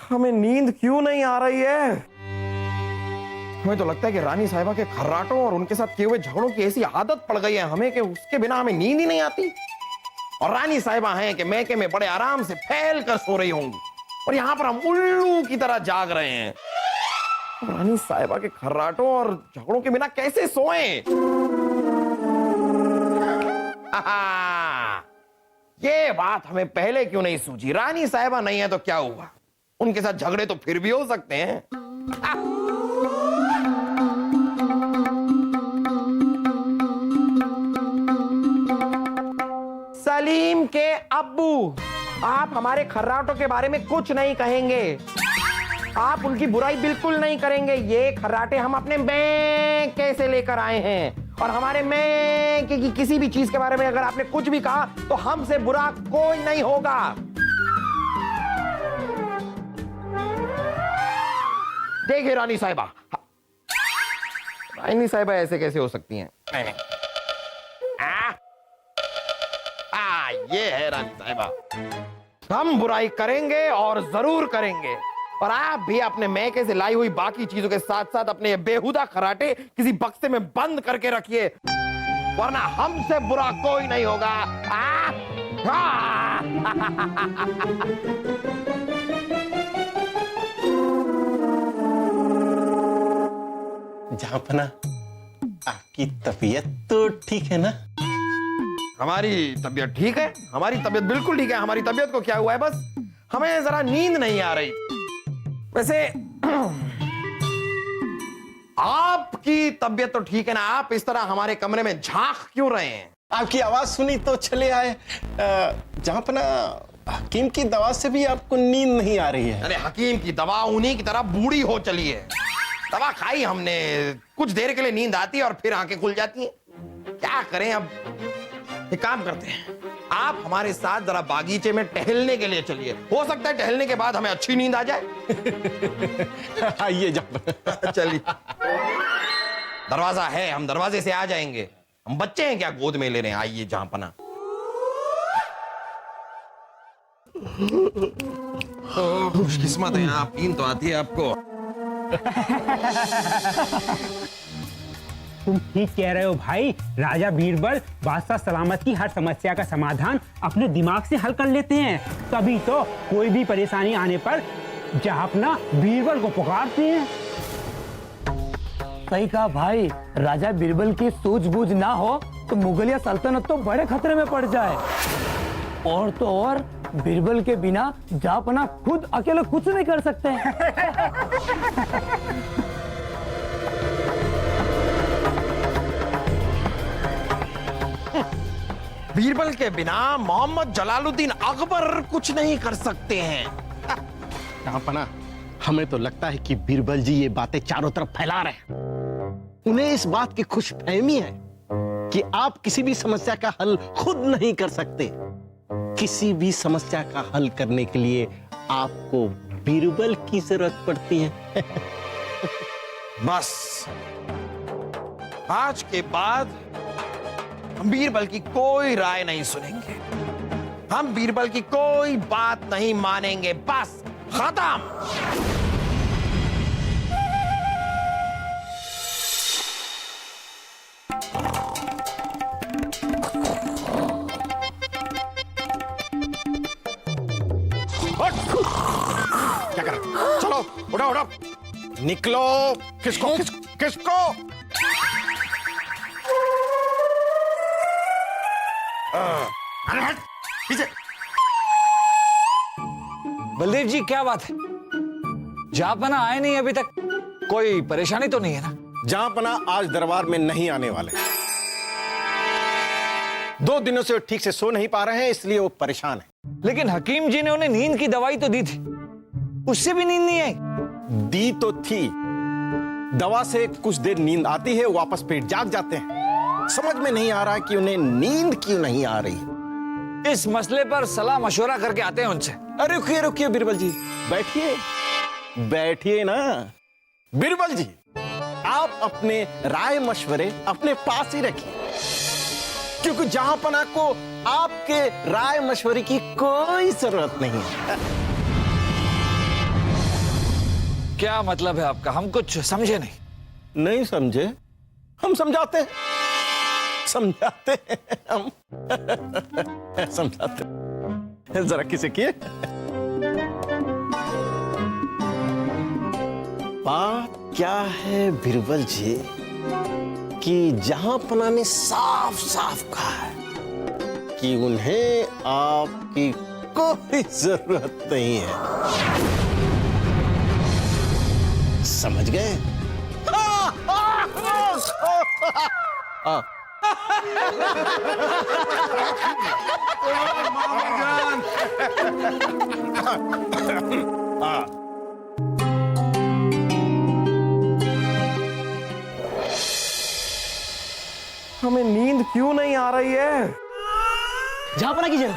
हमें नींद क्यों नहीं आ रही है? हमें तो लगता है कि रानी साहिबा के खर्राटों और उनके साथ किए हुए झगड़ों की ऐसी आदत पड़ गई है हमें कि उसके बिना हमें नींद ही नहीं आती। और रानी साहिबा हैं कि मैके में बड़े आराम से फैल कर सो रही होंगी और यहां पर हम उल्लू की तरह जाग रहे हैं। रानी साहिबा के खर्राटों और झगड़ों के बिना कैसे सोएं? ये बात हमें पहले क्यों नहीं सूझी? रानी साहिबा नहीं है तो क्या हुआ, उनके साथ झगड़े तो फिर भी हो सकते हैं। सलीम के अब्बू, आप हमारे खर्राटों के बारे में कुछ नहीं कहेंगे, आप उनकी बुराई बिल्कुल नहीं करेंगे। ये खर्राटे हम अपने मैके से लेकर आए हैं और हमारे मैके की किसी भी चीज के बारे में अगर आपने कुछ भी कहा तो हमसे बुरा कोई नहीं होगा। देखिए रानी साहिबा, रानी साहिबा ऐसे कैसे हो सकती हैं? ये है रानी साहिबा, हम बुराई करेंगे और जरूर करेंगे और आप भी अपने मैके से लाई हुई बाकी चीजों के साथ साथ अपने बेहुदा खराटे किसी बक्से में बंद करके रखिए, वरना हमसे बुरा कोई नहीं होगा। जहांपना, आपकी तबीयत तो ठीक है ना? हमारी तबीयत ठीक है, हमारी तबीयत बिल्कुल ठीक है। हमारी तबीयत को क्या हुआ है, बस हमें जरा नींद नहीं आ रही। वैसे आपकी तबीयत तो ठीक है ना? आप इस तरह हमारे कमरे में झांक क्यों रहे हैं? आपकी आवाज सुनी तो चले आए। जहांपना, हकीम की दवा से भी आपको नींद नहीं आ रही है। अरे हकीम की दवा उन्हीं की तरह बूढ़ी हो चली है। दवा खाई हमने, कुछ देर के लिए नींद आती है और फिर आंखें खुल जाती हैं। क्या करें अब? एक काम करते हैं, आप हमारे साथ जरा बागीचे में टहलने के लिए चलिए, हो सकता है टहलने के बाद हमें अच्छी नींद आ जाए। आइए जहांपना। चलिए, दरवाजा है, हम दरवाजे से आ जाएंगे। हम बच्चे हैं क्या गोद में ले रहे हैं? आइए जहांपना। खुशकिस्मत है, आप नींद तो आती है आपको। तुम ठीक कह रहे हो भाई। राजा बीरबल बादशाह सलामत की हर समस्या का समाधान अपने दिमाग से हल कर लेते हैं, तभी तो कोई भी परेशानी आने पर जहांपना बीरबल को पुकारते हैं। सही कहा भाई, राजा बीरबल की सूझबूझ ना हो तो मुगलिया सल्तनत तो बड़े खतरे में पड़ जाए। और तो और बीरबल के बिना जहांपना खुद अकेले कुछ नहीं कर सकते। बीरबल के बिना मोहम्मद जलालुद्दीन अकबर कुछ नहीं कर सकते हैं। जहांपना, हमें तो लगता है कि बीरबल जी ये बातें चारों तरफ फैला रहे हैं। उन्हें इस बात की खुशफहमी है कि आप किसी भी समस्या का हल खुद नहीं कर सकते। किसी भी समस्या का हल करने के लिए आपको बीरबल की जरूरत पड़ती है। बस आज के बाद हम बीरबल की कोई राय नहीं सुनेंगे, हम बीरबल की कोई बात नहीं मानेंगे, बस खत्म। क्या कर? चलो उठाओ उठाओ, निकलो। किसको किसको? पीछे। बलदेव जी, क्या बात है? जहांपना आए नहीं अभी तक? कोई परेशानी तो नहीं है ना? जहांपना आज दरबार में नहीं आने वाले। 2 दिनों से वो ठीक से सो नहीं पा रहे हैं, इसलिए वो परेशान है। लेकिन हकीम जी ने उन्हें नींद की दवाई तो दी थी, उससे भी नींद नहीं आई। दी तो थी, दवा से कुछ देर नींद आती है, वापस फिर जाग जाते हैं। समझ में नहीं आ रहा कि उन्हें नींद क्यों नहीं आ रही। इस मसले पर सलाह मशवरा करके आते हैं उनसे। अरे रुकिए रुकिए बीरबल जी, बैठिए बैठिए ना। बीरबल जी, आप अपने राय मशवरे अपने पास ही रखिए, क्योंकि जहांपना को आपके राय मशवरे की कोई जरूरत नहीं है। क्या मतलब है आपका? हम कुछ समझे नहीं। नहीं समझे? हम समझाते हैं, समझाते हैं हम समझाते हैं। जरा किसे किए। बात क्या है बीरबल जी कि जहांपना ने साफ साफ कहा है कि उन्हें आपकी कोई जरूरत नहीं है। समझ गए? हमें नींद क्यों नहीं आ रही है? जहांपना की जगह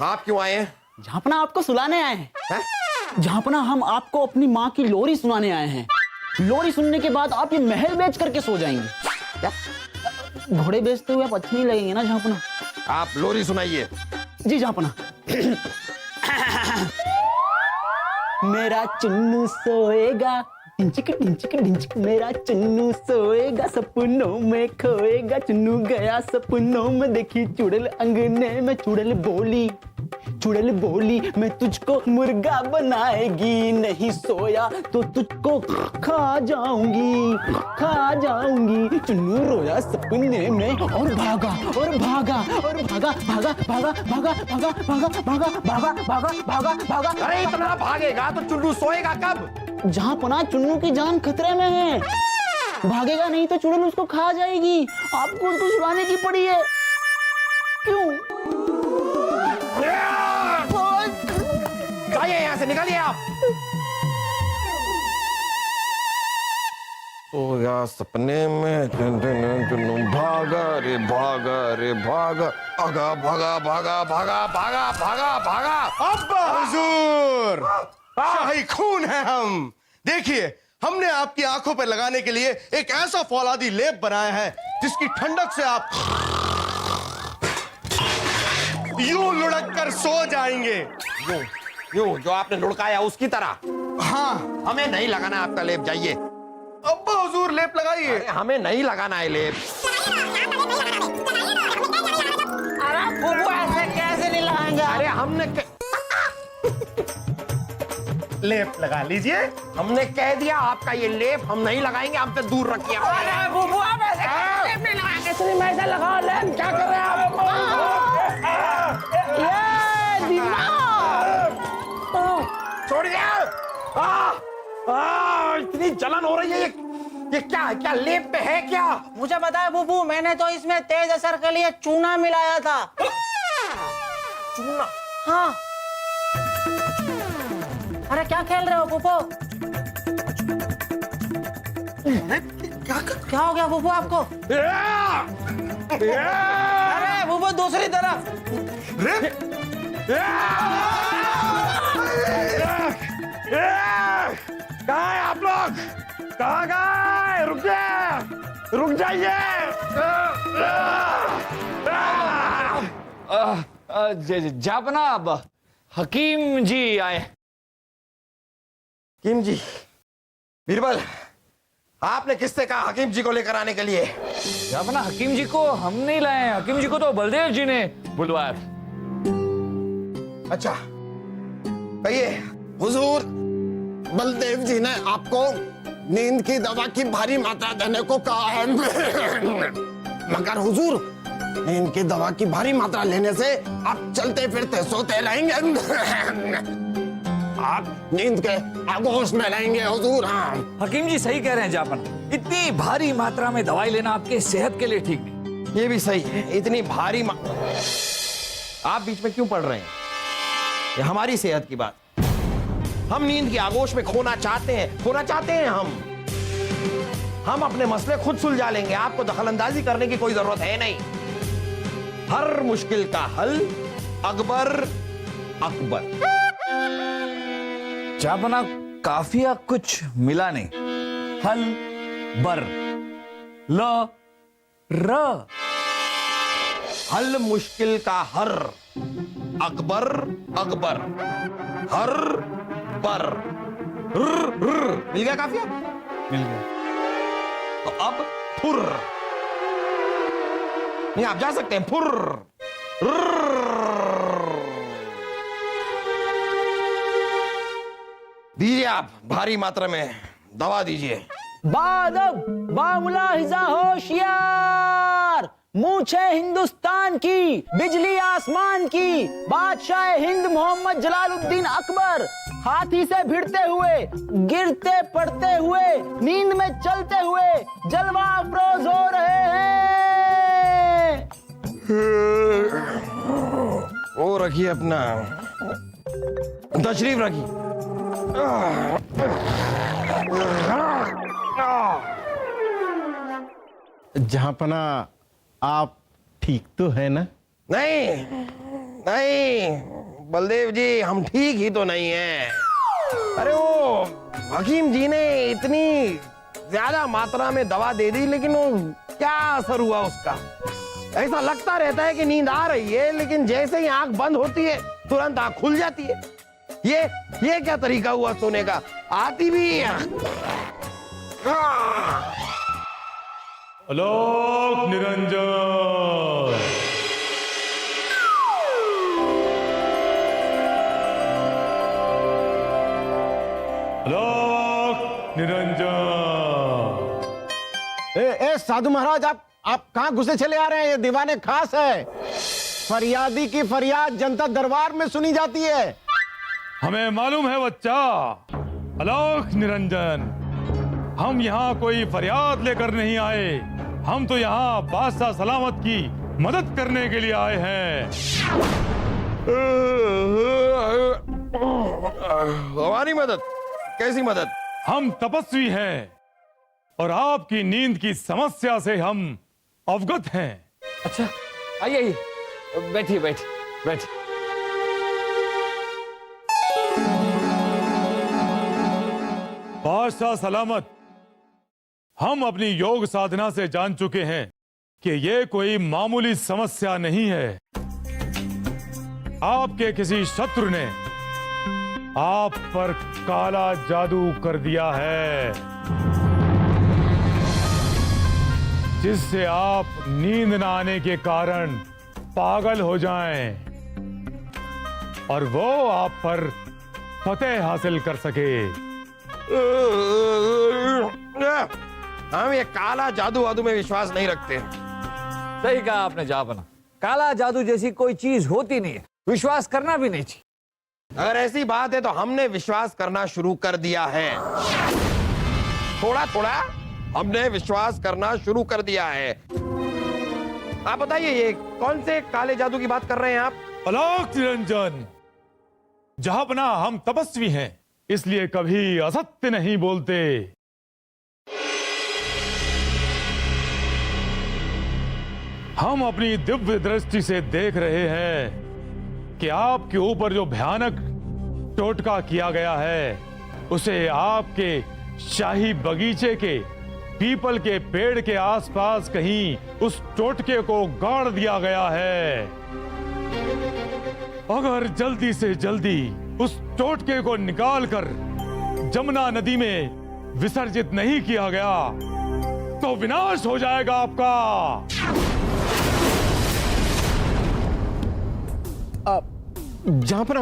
आप क्यों आए हैं? जहांपना आपको सुलाने आए हैं। हैं? जहांपना हम आपको अपनी माँ की लोरी सुनाने आए हैं। लोरी सुनने के बाद आप ये महल बेच करके सो जाएंगे। क्या? घोड़े बेचते हुए आप अच्छे नहीं लगेंगे ना जहांपना? आप लोरी सुनाइए। जी जहांपना। मेरा चुन्नू सोएगा, ढिंचिक ढिंचिक ढिंचिक, मेरा चुन्नू सोएगा, सपनों में खोएगा। चुन्नू गया सपनों में, देखी चुड़ैल अंगने में। चुड़ैल बोली मैं तुझको मुर्गा बनाएगी, नहीं सोया तो तुझको खा जाऊंगी। चुन्नू रोया सपने में और भागा और भागा और भागा भागा भागा भागा भागा भागा भागा भागा भागा भागा भागा। अरे इतना भागेगा तो चुन्नू सोएगा कब? जहांपना चुन्नू की जान खतरे में है, भागेगा नहीं तो चुड़ैल उसको खा जाएगी। आपको उसको छुड़ाने की पड़ी है। क्यों? जाइए यहाँ से, निकलिए आप। सोया सपने में चुन्नू भागा रे भागा रे भागा, भागा भागा भागा भागा भागा भागा भागा। अब्बा हुजूर, शाही खून है हम। देखिए, हमने आपकी आंखों पर लगाने के लिए एक ऐसा फौलादी लेप बनाया है जिसकी ठंडक से आप यूं लुढ़क कर सो जाएंगे। यूं जो आपने लुढ़काया उसकी तरह। हाँ, हमें नहीं लगाना आपका लेप, जाइए। अब्बा हुजूर लेप लगाइए। अरे हमें नहीं लगाना है लेप। अरे बुबू ऐसे कैसे नहीं लगाएंगे? अरे हमने लेप लगा लीजिए। हमने कह दिया आपका ये लेप हम नहीं लगाएंगे, हमसे दूर रखिए। अरे बुबू आप ऐसे कैसे लेप नहीं लगाएंगे? सिर्फ ऐसे लगाओ लेप। क्या कर रहे हैं आप? ये दिमाग। छोड़िए। इतनी जलन हो रही है। ये क्या है? क्या लेप पे है क्या? मुझे पता है बुबू, मैंने तो इसमें तेज असर के लिए चूना मिलाया था। चूना? हाँ। अरे क्या खेल रहे हो बुबू? क्या हो गया बुबू आपको? अरे बुबू दूसरी तरफ। कहाँ है आप लोग? कहाँ गए? रुक जाइए। जनाब हकीम जी आए। हकीम जी? बीरबल, आपने किससे कहा हकीम जी को लेकर आने के लिए? अपना हकीम जी को हम नहीं लाए हैं, हकीम जी को तो बलदेव जी ने बुलवाया। अच्छा, कहिए। हुजूर, बलदेव जी ने आपको नींद की दवा की भारी मात्रा देने को कहा है। मगर हुजूर, नींद की दवा की भारी मात्रा लेने से आप चलते फिरते सोते रहेंगे। आप नींद के आगोश में रहेंगे हुजूर। हाँ, हकीम जी सही कह रहे हैं जापना, इतनी भारी मात्रा में दवाई लेना आपके सेहत के लिए ठीक नहीं। ये भी सही है, इतनी भारी आप बीच में क्यों पड़ रहे हैं? ये हमारी सेहत की बात। हम नींद की आगोश में खोना चाहते हैं हम अपने मसले खुद सुलझा लेंगे, आपको दखलंदाजी करने की कोई जरूरत है नहीं। हर मुश्किल का हल अकबर अकबर। जापना काफिया कुछ मिला नहीं। हल बर ल र हल मुश्किल का हर, अकबर अकबर, हर बर, मिल गया काफिया? मिल गया। तो अब फुर, नहीं आप जा सकते हैं, फुर। दीजिए आप भारी मात्रा में दवा दीजिए। बादब बामुलाहिजा होशियार, मूछे हिंदुस्तान की, बिजली आसमान की, बादशाह हिंद मोहम्मद जलालुद्दीन अकबर हाथी से भिड़ते हुए, गिरते पड़ते हुए, नींद में चलते हुए जलवा अफरोज हो रहे हैं। वो रखिए अपना तशरीफ रखिए। जहांपना आप ठीक तो है ना? नहीं नहीं बलदेव जी, हम ठीक ही तो नहीं हैं। अरे वो हकीम जी ने इतनी ज्यादा मात्रा में दवा दे दी, लेकिन वो क्या असर हुआ उसका? ऐसा लगता रहता है कि नींद आ रही है, लेकिन जैसे ही आंख बंद होती है तुरंत आंख खुल जाती है। ये क्या तरीका हुआ सोने का? आती भी आलोक निरंजन, आलोक निरंजन। ए साधु महाराज, आप कहां घुसे चले आ रहे हैं? ये दीवाने खास है। फरियादी की फरियाद जनता दरबार में सुनी जाती है। हमें मालूम है बच्चा। आलोक निरंजन, हम यहाँ कोई फरियाद लेकर नहीं आए, हम तो यहाँ बादशाह सलामत की मदद करने के लिए आए हैं। हमारी मदद? कैसी मदद? हम तपस्वी हैं और आपकी नींद की समस्या से हम अवगत हैं। अच्छा, आइए बैठिए बैठिए बैठिए। बादशाह सलामत, हम अपनी योग साधना से जान चुके हैं कि ये कोई मामूली समस्या नहीं है। आपके किसी शत्रु ने आप पर काला जादू कर दिया है, जिससे आप नींद न आने के कारण पागल हो जाएं और वो आप पर फतेह हासिल कर सके। हम ये काला जादू वादू में विश्वास नहीं रखते। सही कहा आपने जापना, काला जादू जैसी कोई चीज होती नहीं है, विश्वास करना भी नहीं चाहिए। अगर ऐसी बात है तो हमने विश्वास करना शुरू कर दिया है। थोड़ा थोड़ा हमने विश्वास करना शुरू कर दिया है। आप बताइए, ये कौन से काले जादू की बात कर रहे हैं आप? आलोक निरंजन, जहापना हम तपस्वी हैं, इसलिए कभी असत्य नहीं बोलते। हम अपनी दिव्य दृष्टि से देख रहे हैं कि आपके ऊपर जो भयानक टोटका किया गया है, उसे आपके शाही बगीचे के पीपल के पेड़ के आसपास कहीं उस टोटके को गाड़ दिया गया है। अगर जल्दी से जल्दी उस टोटके को निकालकर जमुना नदी में विसर्जित नहीं किया गया तो विनाश हो जाएगा आपका। जहां पर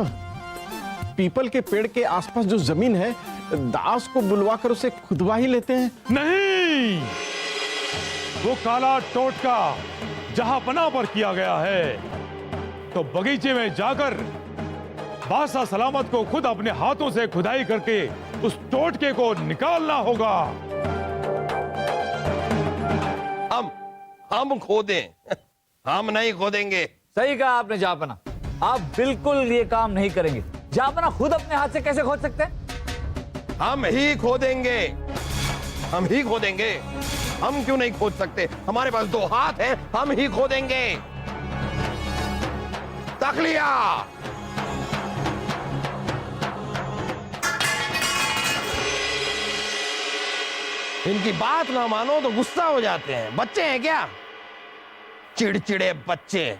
पीपल के पेड़ के आसपास जो जमीन है, दास को बुलवाकर उसे खुदवा ही लेते हैं। नहीं, वो काला टोटका जहां पनाह पर किया गया है, तो बगीचे में जाकर बादशाह सलामत को खुद अपने हाथों से खुदाई करके उस टोटके को निकालना होगा। हम खोदें? हम नहीं खोदेंगे। सही कहा आपने जापना, आप बिल्कुल ये काम नहीं करेंगे। जापना खुद अपने हाथ से कैसे खोद सकते हैं? हम ही खोदेंगे, हम ही खोदेंगे। हम क्यों नहीं खोद सकते? हमारे पास 2 हाथ हैं, हम ही खोदेंगे। तक लिया। इनकी बात ना मानो तो गुस्सा हो जाते हैं। बच्चे हैं क्या? चिड़चिड़े बच्चे।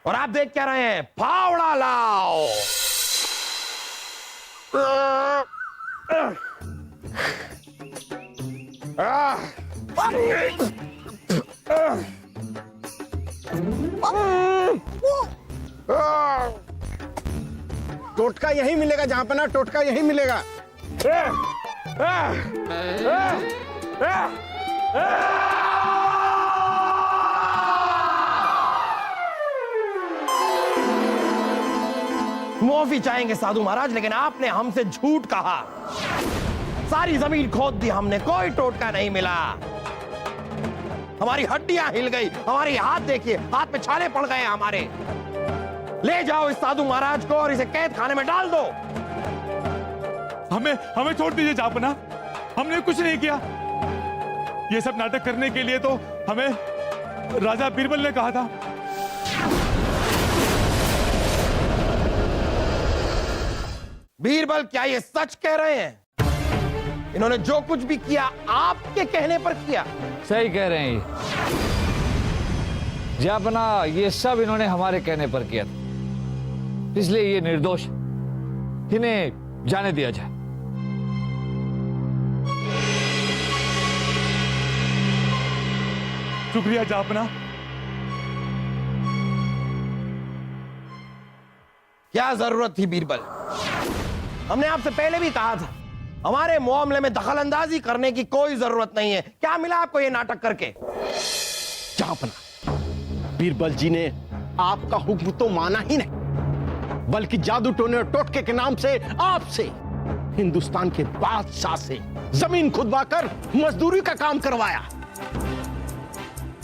और आप देख क्या रहे हैं? फावड़ा लाओ। टोटका यही मिलेगा जहां पर ना, टोटका यही मिलेगा। माफी चाहेंगे साधु महाराज, लेकिन आपने हमसे झूठ कहा। सारी जमीन खोद दी हमने, कोई टोटका नहीं मिला। हमारी हड्डियां हिल गई, हमारे हाथ देखिए, हाथ में छाले पड़ गए हमारे। ले जाओ इस साधु महाराज को और इसे कैद खाने में डाल दो। हमें छोड़ दीजिए जापना, हमने कुछ नहीं किया। ये सब नाटक करने के लिए तो हमें राजा बीरबल ने कहा था। बीरबल, क्या ये सच कह रहे हैं? इन्होंने जो कुछ भी किया आपके कहने पर किया। सही कह रहे हैं ये जापना, ये सब इन्होंने हमारे कहने पर किया था, इसलिए ये निर्दोष, इन्हें जाने दिया जाए। शुक्रिया जापना। क्या जरूरत थी बीरबल? हमने आपसे पहले भी कहा था, हमारे मामले में दखल अंदाजी करने की कोई जरूरत नहीं है। क्या मिला आपको ये नाटक करके? जापना, बीरबल जी ने आपका हुक्म तो माना ही नहीं, बल्कि जादू टोने और टोटके के नाम से आपसे, हिंदुस्तान के बादशाह से जमीन खुदवाकर मजदूरी का काम करवाया।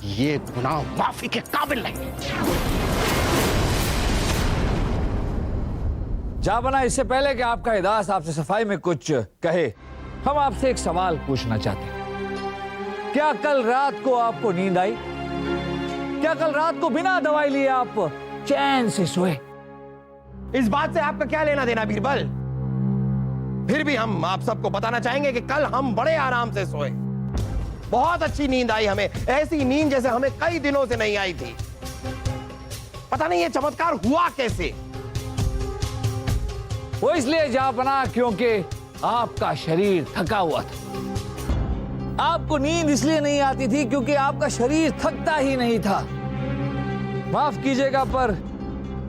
ये गुनाह माफी के काबिल नहीं है। जापना, इससे पहले कि आपका इदास आपसे सफाई में कुछ कहे, हम आपसे एक सवाल पूछना चाहते हैं। क्या कल रात को आपको नींद आई? क्या कल रात को बिना दवाई लिए आप चैन से सोए? इस बात से आपका क्या लेना देना बीरबल? फिर भी हम आप सबको बताना चाहेंगे कि कल हम बड़े आराम से सोए। बहुत अच्छी नींद आई हमें, ऐसी नींद जैसे हमें कई दिनों से नहीं आई थी। पता नहीं ये चमत्कार हुआ कैसे। वो इसलिए जापना क्योंकि आपका शरीर थका हुआ था। आपको नींद इसलिए नहीं आती थी क्योंकि आपका शरीर थकता ही नहीं था। माफ कीजिएगा, पर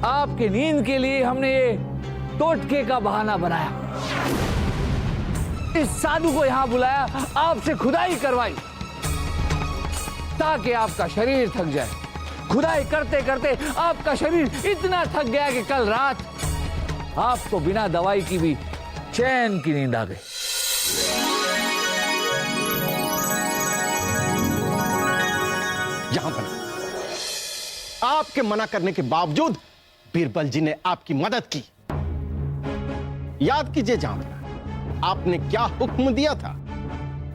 आपकी नींद के लिए हमने ये टोटके का बहाना बनाया। इस साधु को यहां बुलाया, आपसे खुदाई करवाई ताकि आपका शरीर थक जाए। खुदाई करते करते आपका शरीर इतना थक गया कि कल रात आपको बिना दवाई की भी चैन की नींद आ गई। जहां पर आपके मना करने के बावजूद बीरबल जी ने आपकी मदद की। याद कीजिए जहां आपने क्या हुक्म दिया था।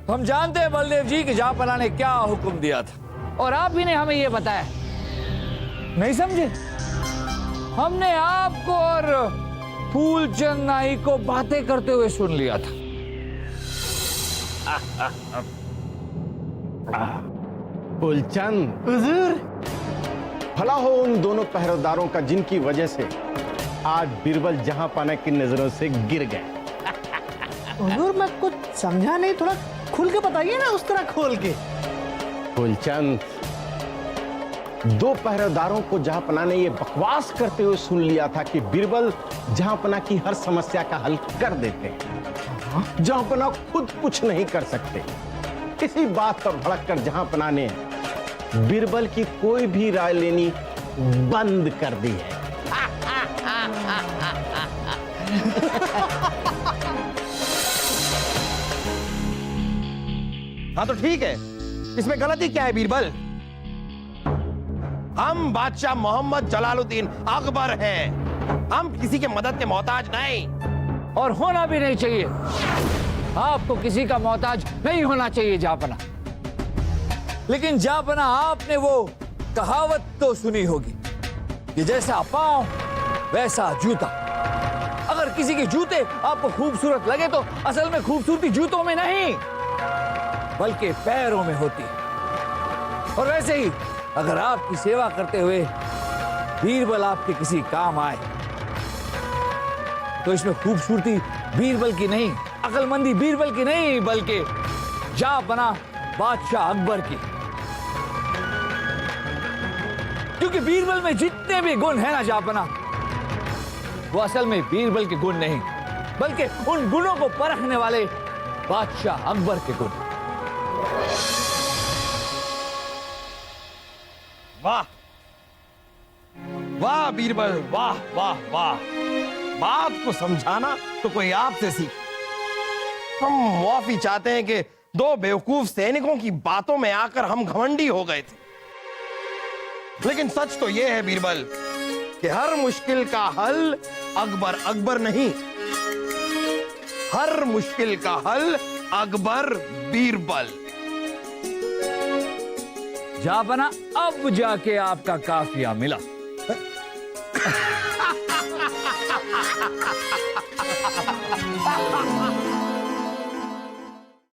हम जानते हैं बलदेव जी कि जापना ने क्या हुक्म दिया था, और आप ही ने हमें यह बताया। नहीं समझे? हमने आपको और फूलचंद नाई को बातें करते हुए सुन लिया था। फूलचंद, भला हो उन दोनों पहरेदारों का जिनकी वजह से आज बीरबल जहां पाना की नजरों से गिर गए। हुजूर, मैं कुछ समझा नहीं, थोड़ा खुल के बताइए ना, उस तरह खोल के। फूलचंद, दो पहरेदारों को जहांपना ने यह बकवास करते हुए सुन लिया था कि बीरबल जहांपना की हर समस्या का हल कर देते हैं। जहांपना खुद कुछ नहीं कर सकते। इसी बात पर भड़ककर जहांपना ने बीरबल की कोई भी राय लेनी बंद कर दी है। हाँ तो ठीक है, इसमें गलती क्या है बीरबल? हम बादशाह मोहम्मद जलालुद्दीन अकबर हैं। हम किसी के मदद के मोहताज नहीं, और होना भी नहीं चाहिए। आपको किसी का मोहताज नहीं होना चाहिए जापना। लेकिन जापना, आपने वो कहावत तो सुनी होगी कि जैसा पांव वैसा जूता। अगर किसी के जूते आपको खूबसूरत लगे तो असल में खूबसूरती जूतों में नहीं, बल्कि पैरों में होती है। और वैसे ही अगर आपकी सेवा करते हुए बीरबल आपके किसी काम आए तो इसमें खूबसूरती बीरबल की नहीं, अकलमंदी बीरबल की नहीं, बल्कि जा बना बादशाह अकबर की। क्योंकि बीरबल में जितने भी गुण है ना जापना, वो असल में बीरबल के गुण नहीं, बल्कि उन गुणों को परखने वाले बादशाह अकबर के गुण। वाह वाह बीरबल, वाह वाह वाह। बात को समझाना तो कोई आपसे सीख। हम मुआफी चाहते हैं कि दो बेवकूफ सैनिकों की बातों में आकर हम घमंडी हो गए थे, लेकिन सच तो यह है बीरबल कि हर मुश्किल का हल अकबर नहीं, हर मुश्किल का हल अकबर बीरबल। जापना अब जाके आपका काफिया मिला।